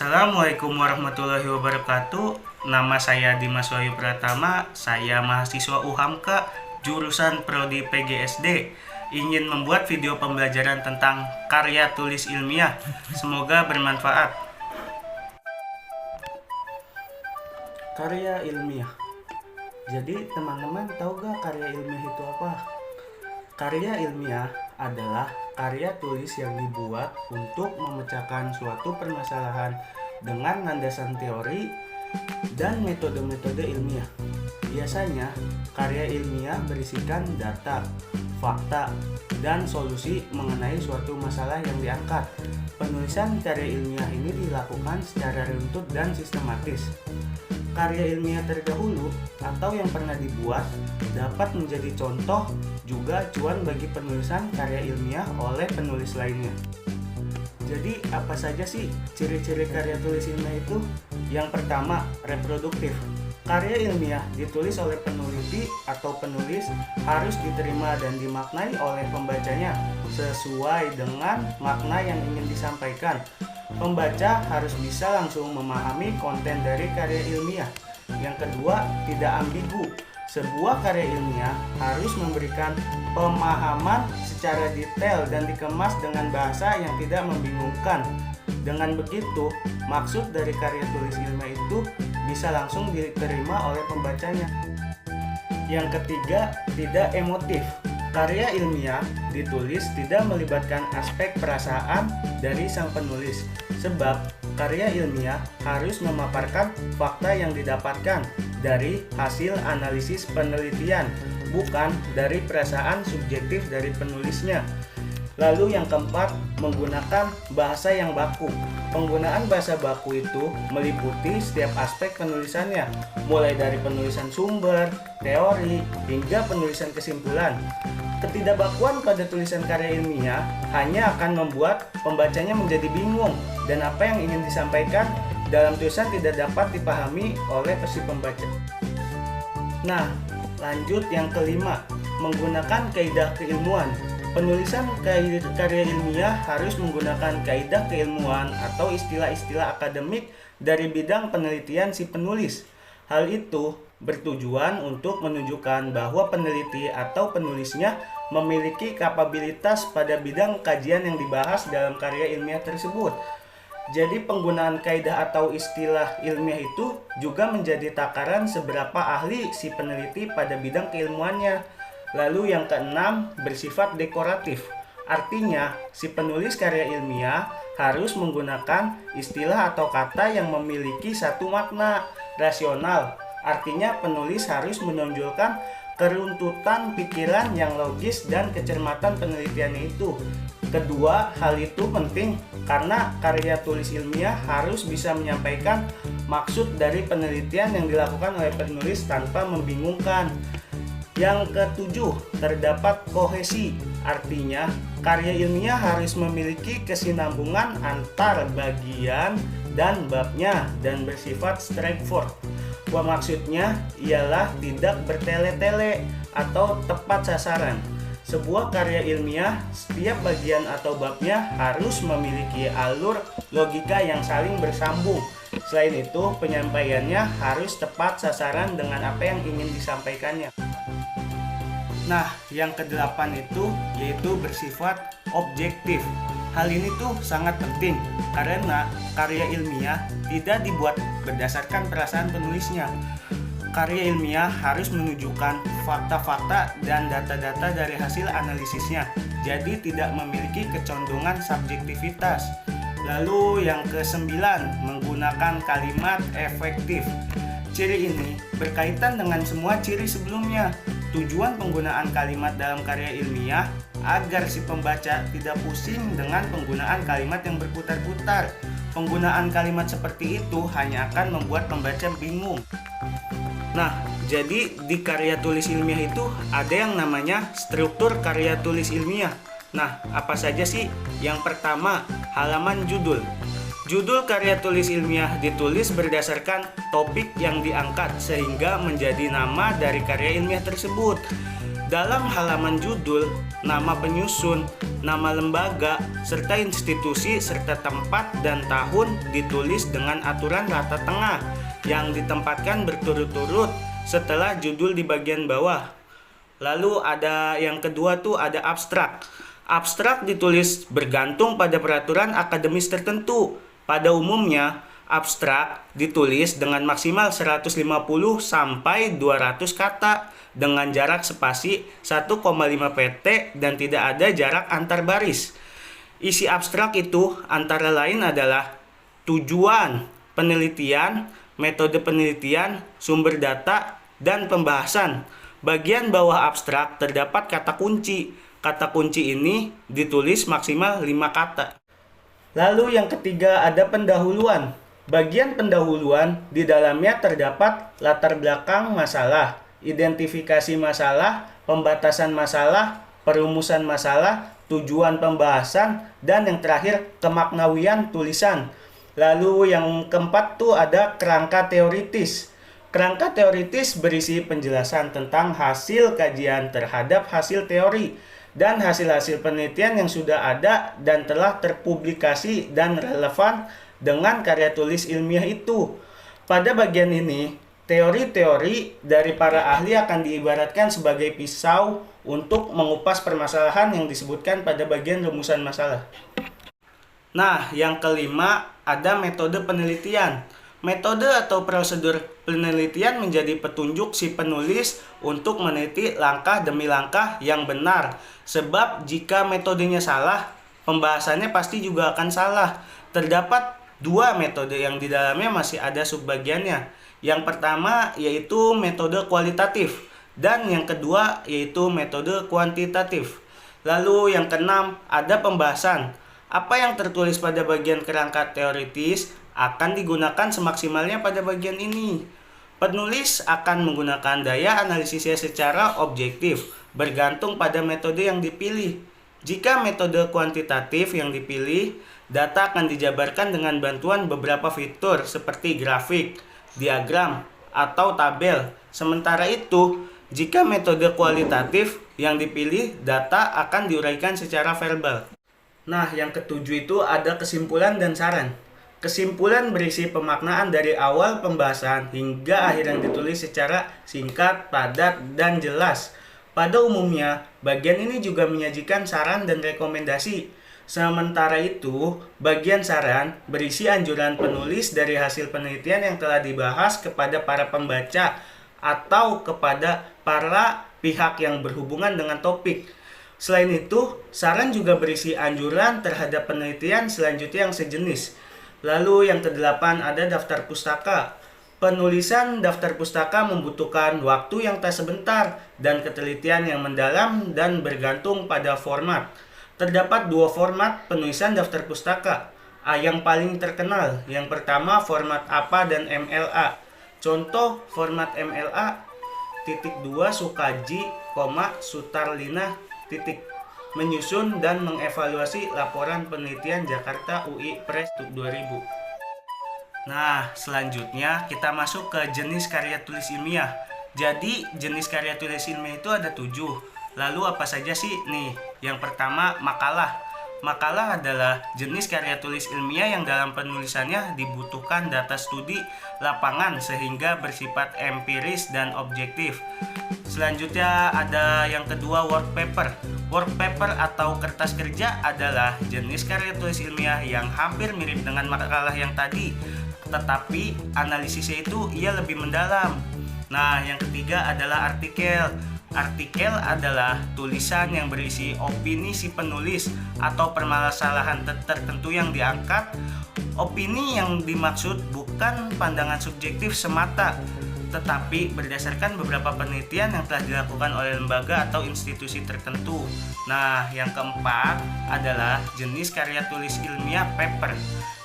Assalamualaikum warahmatullahi wabarakatuh. Nama saya Dimas Wahyu Pratama. Saya mahasiswa UHAMKA jurusan Prodi PGSD. Ingin membuat video pembelajaran tentang karya tulis ilmiah. Semoga bermanfaat. Karya ilmiah. Jadi teman-teman tahu gak karya ilmiah itu apa? Karya ilmiah adalah karya tulis yang dibuat untuk memecahkan suatu permasalahan dengan landasan teori dan metode-metode ilmiah. Biasanya, karya ilmiah berisikan data, fakta, dan solusi mengenai suatu masalah yang diangkat. Penulisan karya ilmiah ini dilakukan secara runtut dan sistematis. Karya ilmiah terdahulu atau yang pernah dibuat dapat menjadi contoh juga acuan bagi penulisan karya ilmiah oleh penulis lainnya. Jadi apa saja sih ciri-ciri karya tulis ilmiah itu? Yang pertama, reproduktif. Karya ilmiah ditulis oleh peneliti atau penulis harus diterima dan dimaknai oleh pembacanya sesuai dengan makna yang ingin disampaikan. Pembaca harus bisa langsung memahami konten dari karya ilmiah. Yang kedua, tidak ambigu. Sebuah karya ilmiah harus memberikan pemahaman secara detail dan dikemas dengan bahasa yang tidak membingungkan. Dengan begitu, maksud dari karya tulis ilmiah itu bisa langsung diterima oleh pembacanya. Yang ketiga, tidak emotif. Karya ilmiah ditulis tidak melibatkan aspek perasaan dari sang penulis, sebab karya ilmiah harus memaparkan fakta yang didapatkan dari hasil analisis penelitian, bukan dari perasaan subjektif dari penulisnya. Lalu yang keempat, menggunakan bahasa yang baku. Penggunaan bahasa baku itu meliputi setiap aspek penulisannya, mulai dari penulisan sumber, teori, hingga penulisan kesimpulan. Ketidakbakuan pada tulisan karya ilmiah hanya akan membuat pembacanya menjadi bingung dan apa yang ingin disampaikan dalam tulisan tidak dapat dipahami oleh si pembaca. Nah, lanjut yang kelima, menggunakan kaidah keilmuan. Penulisan karya ilmiah harus menggunakan kaidah keilmuan atau istilah-istilah akademik dari bidang penelitian si penulis. Hal itu bertujuan untuk menunjukkan bahwa peneliti atau penulisnya memiliki kapabilitas pada bidang kajian yang dibahas dalam karya ilmiah tersebut. Jadi penggunaan kaidah atau istilah ilmiah itu juga menjadi takaran seberapa ahli si peneliti pada bidang keilmuannya. Lalu yang keenam, bersifat dekoratif. Artinya, si penulis karya ilmiah harus menggunakan istilah atau kata yang memiliki satu makna rasional. Artinya, penulis harus menonjolkan keruntutan pikiran yang logis dan kecermatan penelitiannya itu. Kedua, hal itu penting karena karya tulis ilmiah harus bisa menyampaikan maksud dari penelitian yang dilakukan oleh penulis tanpa membingungkan. Yang ketujuh, terdapat kohesi. Artinya, karya ilmiah harus memiliki kesinambungan antar bagian dan babnya dan bersifat straightforward. Maksudnya ialah tidak bertele-tele atau tepat sasaran. Sebuah karya ilmiah, setiap bagian atau babnya harus memiliki alur logika yang saling bersambung. Selain itu, penyampaiannya harus tepat sasaran dengan apa yang ingin disampaikannya. Nah, yang kedelapan itu yaitu bersifat objektif. Hal ini tuh sangat penting karena karya ilmiah tidak dibuat berdasarkan perasaan penulisnya. Karya ilmiah harus menunjukkan fakta-fakta dan data-data dari hasil analisisnya, jadi tidak memiliki kecondongan subjektivitas. Lalu yang kesembilan, menggunakan kalimat efektif. Ciri ini berkaitan dengan semua ciri sebelumnya. Tujuan penggunaan kalimat dalam karya ilmiah agar si pembaca tidak pusing dengan penggunaan kalimat yang berputar-putar. Penggunaan kalimat seperti itu hanya akan membuat pembaca bingung. Nah, jadi di karya tulis ilmiah itu ada yang namanya struktur karya tulis ilmiah. Nah, apa saja sih? Yang pertama, halaman judul. Judul karya tulis ilmiah ditulis berdasarkan topik yang diangkat sehingga menjadi nama dari karya ilmiah tersebut. Dalam halaman judul, nama penyusun, nama lembaga, serta institusi serta tempat dan tahun ditulis dengan aturan rata tengah yang ditempatkan berturut-turut setelah judul di bagian bawah. Lalu ada yang kedua tuh ada abstrak. Abstrak ditulis bergantung pada peraturan akademis tertentu. Pada umumnya, abstrak ditulis dengan maksimal 150 sampai 200 kata dengan jarak spasi 1,5 pt dan tidak ada jarak antar baris. Isi abstrak itu antara lain adalah tujuan penelitian, metode penelitian, sumber data, dan pembahasan. Bagian bawah abstrak terdapat kata kunci. Kata kunci ini ditulis maksimal 5 kata. Lalu yang ketiga ada pendahuluan. Bagian pendahuluan di dalamnya terdapat latar belakang masalah, identifikasi masalah, pembatasan masalah, perumusan masalah, tujuan pembahasan, dan yang terakhir kemaknawian tulisan. Lalu yang keempat tuh ada kerangka teoritis. Kerangka teoritis berisi penjelasan tentang hasil kajian terhadap hasil teori dan hasil-hasil penelitian yang sudah ada dan telah terpublikasi dan relevan dengan karya tulis ilmiah itu. Pada bagian ini, teori-teori dari para ahli akan diibaratkan sebagai pisau untuk mengupas permasalahan yang disebutkan pada bagian rumusan masalah. Nah, yang kelima ada metode penelitian. Metode atau prosedur penelitian menjadi petunjuk si penulis untuk meneliti langkah demi langkah yang benar. Sebab jika metodenya salah, pembahasannya pasti juga akan salah. Terdapat 2 metode yang di dalamnya masih ada subbagiannya. Yang pertama yaitu metode kualitatif dan yang kedua yaitu metode kuantitatif. Lalu yang keenam ada pembahasan. Apa yang tertulis pada bagian kerangka teoritis akan digunakan semaksimalnya pada bagian ini. Penulis akan menggunakan daya analisisnya secara objektif, bergantung pada metode yang dipilih. Jika metode kuantitatif yang dipilih, data akan dijabarkan dengan bantuan beberapa fitur seperti grafik, diagram, atau tabel. Sementara itu, jika metode kualitatif yang dipilih, data akan diuraikan secara verbal. Nah, yang ketujuh itu ada kesimpulan dan saran. Kesimpulan berisi pemaknaan dari awal pembahasan hingga akhir yang ditulis secara singkat, padat, dan jelas. Pada umumnya, bagian ini juga menyajikan saran dan rekomendasi. Sementara itu, bagian saran berisi anjuran penulis dari hasil penelitian yang telah dibahas kepada para pembaca atau kepada para pihak yang berhubungan dengan topik. Selain itu, saran juga berisi anjuran terhadap penelitian selanjutnya yang sejenis. Lalu yang kedelapan ada daftar pustaka. Penulisan daftar pustaka membutuhkan waktu yang tak sebentar dan ketelitian yang mendalam dan bergantung pada format. Terdapat 2 format penulisan daftar pustaka yang paling terkenal. Yang pertama format APA dan MLA. Contoh format MLA (2 Sukaji, Sutarlina, menyusun dan mengevaluasi laporan penelitian Jakarta UI Press 2000. Nah, selanjutnya kita masuk ke jenis karya tulis ilmiah. Jadi, jenis karya tulis ilmiah itu ada 7. Lalu apa saja sih? Nih, yang pertama makalah. Makalah adalah jenis karya tulis ilmiah yang dalam penulisannya dibutuhkan data studi lapangan sehingga bersifat empiris dan objektif. Selanjutnya ada yang kedua work paper. Work paper atau kertas kerja adalah jenis karya tulis ilmiah yang hampir mirip dengan makalah yang tadi, tetapi analisisnya itu ia lebih mendalam. Nah, yang ketiga adalah artikel. Artikel adalah tulisan yang berisi opini si penulis atau permasalahan tertentu yang diangkat. Opini yang dimaksud bukan pandangan subjektif semata, tetapi berdasarkan beberapa penelitian yang telah dilakukan oleh lembaga atau institusi tertentu. Nah, yang keempat adalah jenis karya tulis ilmiah paper.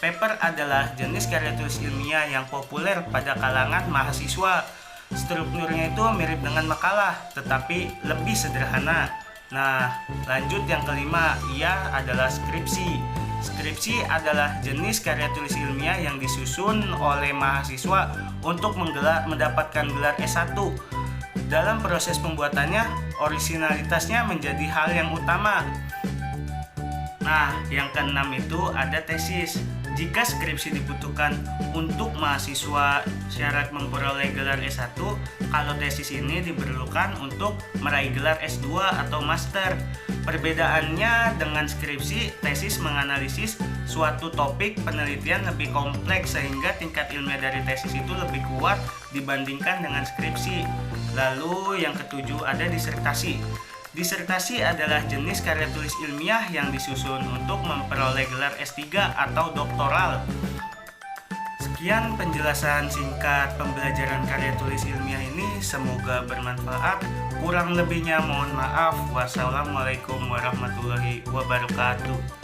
Paper adalah jenis karya tulis ilmiah yang populer pada kalangan mahasiswa. Strukturnya itu mirip dengan makalah, tetapi lebih sederhana. Nah, lanjut yang kelima, ia adalah skripsi. Skripsi adalah jenis karya tulis ilmiah yang disusun oleh mahasiswa untuk mendapatkan gelar S1. Dalam proses pembuatannya, orisinalitasnya menjadi hal yang utama. Nah, yang keenam itu ada tesis. Jika skripsi dibutuhkan untuk mahasiswa syarat memperoleh gelar S1, kalau tesis ini diperlukan untuk meraih gelar S2 atau master. Perbedaannya dengan skripsi, tesis menganalisis suatu topik penelitian lebih kompleks sehingga tingkat ilmiah dari tesis itu lebih kuat dibandingkan dengan skripsi. Lalu yang ketujuh ada disertasi. Disertasi adalah jenis karya tulis ilmiah yang disusun untuk memperoleh gelar S3 atau doktoral. Sekian penjelasan singkat pembelajaran karya tulis ilmiah ini, semoga bermanfaat. Kurang lebihnya mohon maaf. Wassalamualaikum warahmatullahi wabarakatuh.